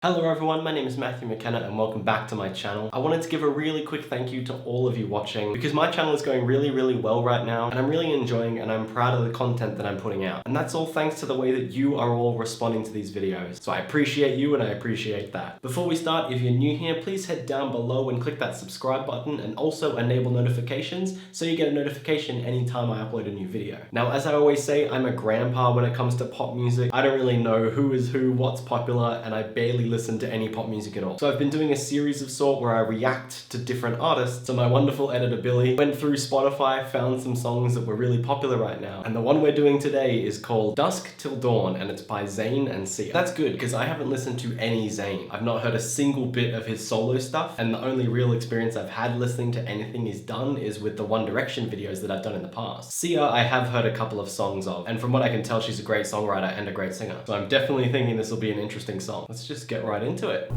Hello everyone, my name is Matthew McKenna and welcome back to my channel. I wanted to give a really quick thank you to all of you watching because my channel is going really well right now and I'm really enjoying and I'm proud of the content that I'm putting out. And that's all thanks to the way that you are all responding to these videos. So I appreciate you and I appreciate that. Before we start, if you're new here, please head down below and click that subscribe button and also enable notifications so you get a notification anytime I upload a new video. Now, as I always say, I'm a grandpa when it comes to pop music. I don't really know who is who, what's popular, and I barely listen to any pop music at all. So I've been doing a series of sort where I react to different artists. So my wonderful editor Billy went through Spotify, found some songs that were really popular right now. And the one we're doing today is called Dusk Till Dawn and it's by Zayn and Sia. That's good because I haven't listened to any Zayn. I've not heard a single bit of his solo stuff and the only real experience I've had listening to anything he's done is with the One Direction videos that I've done in the past. Sia I have heard a couple of songs of and from what I can tell she's a great songwriter and a great singer. So I'm definitely thinking this will be an interesting song. Let's just get right into it.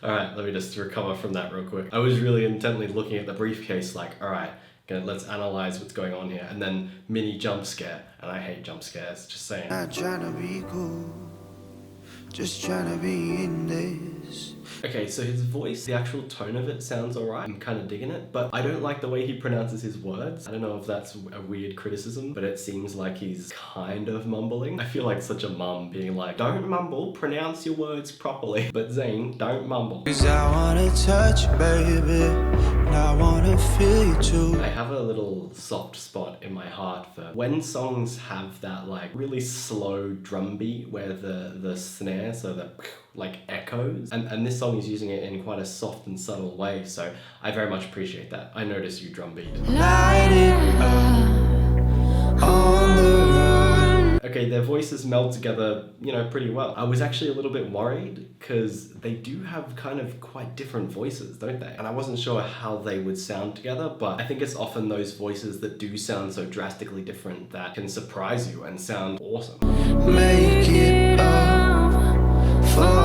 Alright, let me just recover from that real quick. I was really intently looking at the briefcase like, alright, let's analyze what's going on here. And then mini jump scare. And I hate jump scares, just saying. Not trying to be cool, just trying to be in this. Okay, so his voice, the actual tone of it sounds alright. I'm kind of digging it, but I don't like the way he pronounces his words. I don't know if that's a weird criticism, but it seems like he's kind of mumbling. I feel like such a mum being like, don't mumble, pronounce your words properly. But Zayn, don't mumble. 'Cause I wanna touch you, baby, and I wanna feel you too. I have a little soft spot in my heart for when songs have that like really slow drum beat where the snare, so the like echoes, and this song is using it in quite a soft and subtle way, so I very much appreciate that. I notice you drum beat. Light it up on the run. Okay, their voices meld together, you know, pretty well. I was actually a little bit worried because they do have kind of quite different voices, don't they? And I wasn't sure how they would sound together, but I think it's often those voices that do sound so drastically different that can surprise you and sound awesome. Make it up.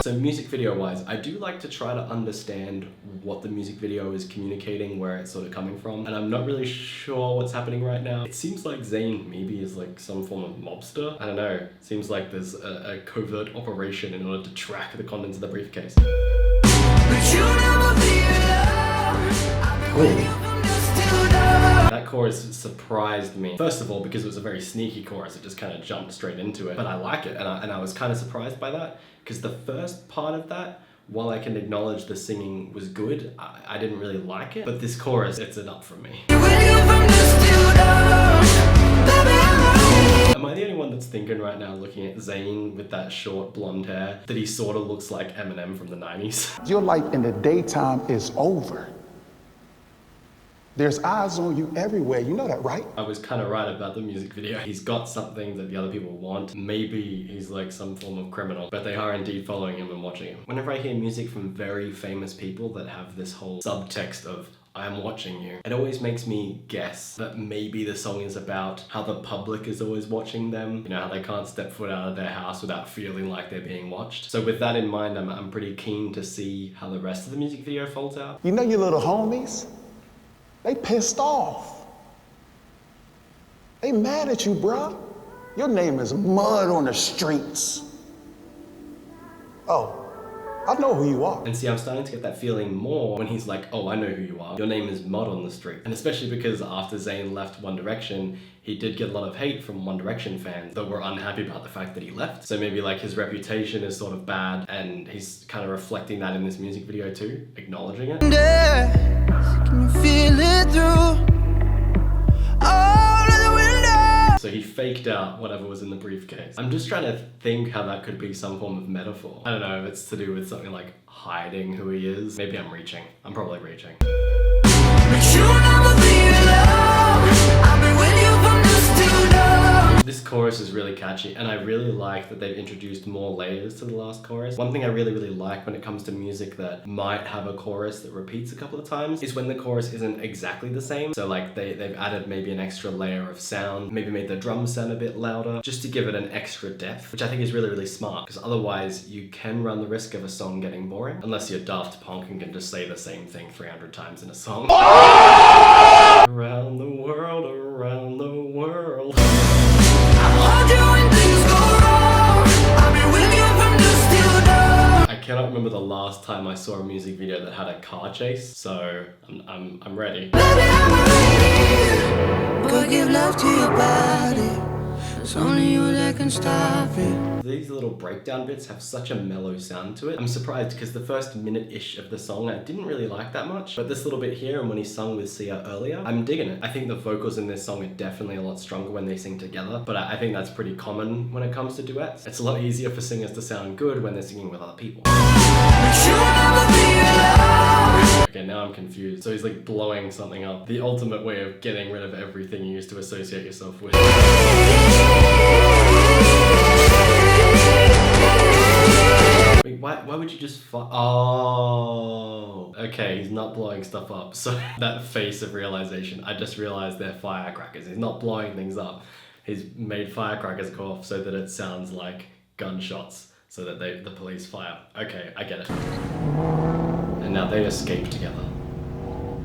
So music video wise, I do like to try to understand what the music video is communicating, where it's sort of coming from, and I'm not really sure what's happening right now. It seems like Zayn maybe is like some form of mobster. I don't know. It seems like there's a covert operation in order to track the contents of the briefcase. But you never be alone. I've been with you from dusk till dawn. That chorus surprised me. First of all, because it was a very sneaky chorus, it just kind of jumped straight into it. But I like it, and I was kind of surprised by that, because the first part of that, while I can acknowledge the singing was good, I didn't really like it. But this chorus, it's it up for me. With you from dusk till dawn. Baby, I'm Am I the only one that's thinking right now, looking at Zayn with that short blonde hair, that he sort of looks like Eminem from the 90s? Your life in the daytime is over. There's eyes on you everywhere. You know that, right? I was kind of right about the music video. He's got something that the other people want. Maybe he's like some form of criminal, but they are indeed following him and watching him. Whenever I hear music from very famous people that have this whole subtext of I'm watching you, it always makes me guess that maybe the song is about how the public is always watching them. You know, how they can't step foot out of their house without feeling like they're being watched. So with that in mind, I'm pretty keen to see how the rest of the music video folds out. You know your little homies? They pissed off. They mad at you, bruh. Your name is mud on the streets. Oh, I know who you are. And see, I'm starting to get that feeling more when he's like, oh, I know who you are. Your name is Mud on the Street. And especially because after Zayn left One Direction, he did get a lot of hate from One Direction fans that were unhappy about the fact that he left. So maybe like his reputation is sort of bad and he's kind of reflecting that in this music video too, acknowledging it. can you feel it through all of the windows? So he faked out whatever was in the briefcase. I'm just trying to think how that could be some form of metaphor. I don't know if it's to do with something like hiding who he is. Maybe I'm reaching. I'm probably reaching. But you never be alone. I've been with you from dusk till dawn. This chorus is really catchy and I really like that they've introduced more layers to the last chorus. One thing I really like when it comes to music that might have a chorus that repeats a couple of times is when the chorus isn't exactly the same. So like they've added maybe an extra layer of sound, maybe made the drums sound a bit louder, just to give it an extra depth, which I think is really smart, because otherwise you can run the risk of a song getting boring, unless you're Daft Punk and can just say the same thing 300 times in a song. Around the world, around the world. I cannot remember the last time I saw a music video that had a car chase, so I'm ready. Baby, I'm ready. Go give love to your body. It's only you that can stop it. These little breakdown bits have such a mellow sound to it. I'm surprised because the first minute-ish of the song I didn't really like that much, but this little bit here and when he sung with Sia earlier, I'm digging it. I think the vocals in this song are definitely a lot stronger when they sing together, but I think that's pretty common when it comes to duets. It's a lot easier for singers to sound good when they're singing with other people. But you'll never be alone. Okay, now I'm confused. So he's like blowing something up. The ultimate way of getting rid of everything you used to associate yourself with. Wait, why would you just Oh, okay, he's not blowing stuff up. So that face of realization, I just realized they're firecrackers. He's not blowing things up. He's made firecrackers go off so that it sounds like gunshots, so that the police fire. Okay, I get it. And now they escape together.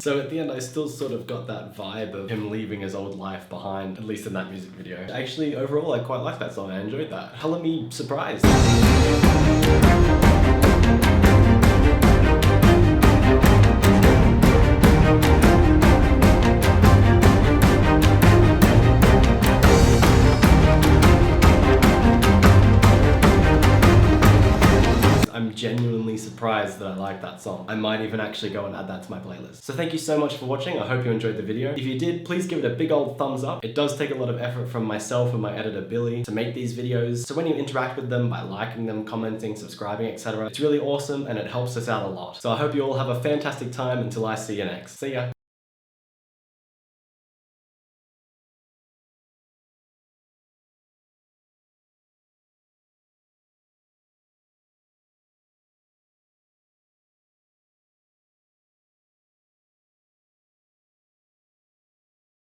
So at the end, I still sort of got that vibe of him leaving his old life behind, at least in that music video. Actually, overall, I quite like that song. I enjoyed that. Color me surprised. I'm genuinely surprised that I like that song. I might even actually go and add that to my playlist. So thank you so much for watching. I hope you enjoyed the video. If you did, please give it a big old thumbs up. It does take a lot of effort from myself and my editor Billy to make these videos. So when you interact with them by liking them, commenting, subscribing, etc., it's really awesome and it helps us out a lot. So I hope you all have a fantastic time until I see you next. See ya.